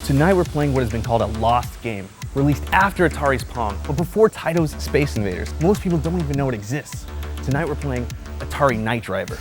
Tonight we're playing what has been called a lost game, released after Atari's Pong, but before Taito's Space Invaders. Most people don't even know it exists. Tonight we're playing Atari Night Driver.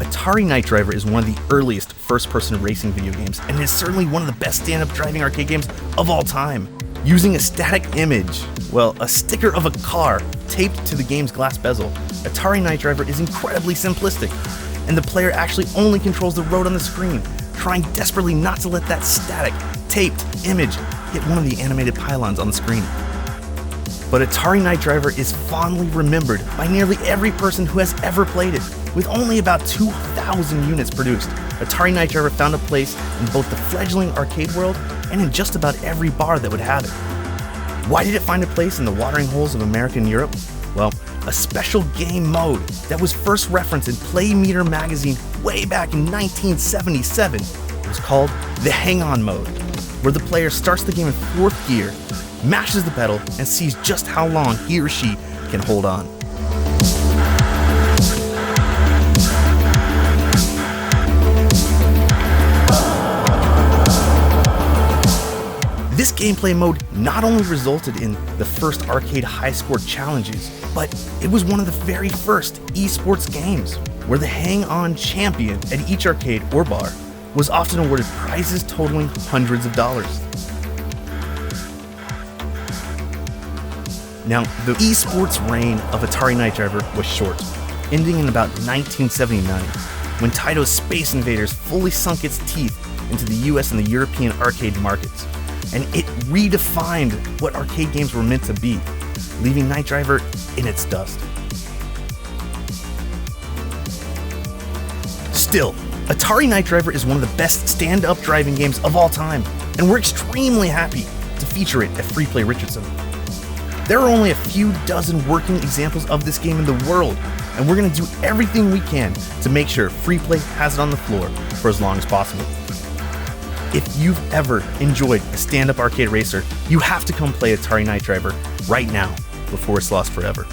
Atari Night Driver is one of the earliest first-person racing video games, and is certainly one of the best stand-up driving arcade games of all time. Using a static image, well, a sticker of a car taped to the game's glass bezel, Atari Night Driver is incredibly simplistic, and the player actually only controls the road on the screen, trying desperately not to let that static, taped image hit one of the animated pylons on the screen. But Atari Night Driver is fondly remembered by nearly every person who has ever played it. With only about 2,000 units produced, Atari Night Driver found a place in both the fledgling arcade world and in just about every bar that would have it. Why did it find a place in the watering holes of America and Europe? Well, a special game mode that was first referenced in Play Meter magazine way back in 1977 was called the Hang On mode, where the player starts the game in 4th gear, mashes the pedal, and sees just how long he or she can hold on. This gameplay mode not only resulted in the first arcade high-score challenges, but it was one of the very first esports games, where the hang-on champion at each arcade or bar was often awarded prizes totaling hundreds of dollars. Now, the esports reign of Atari Night Driver was short, ending in about 1979, when Taito's Space Invaders fully sunk its teeth into the US and the European arcade markets, and it redefined what arcade games were meant to be, leaving Night Driver in its dust. Still, Atari Night Driver is one of the best stand-up driving games of all time, and we're extremely happy to feature it at Free Play Richardson. There are only a few dozen working examples of this game in the world, and we're going to do everything we can to make sure Free Play has it on the floor for as long as possible. If you've ever enjoyed a stand-up arcade racer, you have to come play Atari Night Driver right now before it's lost forever.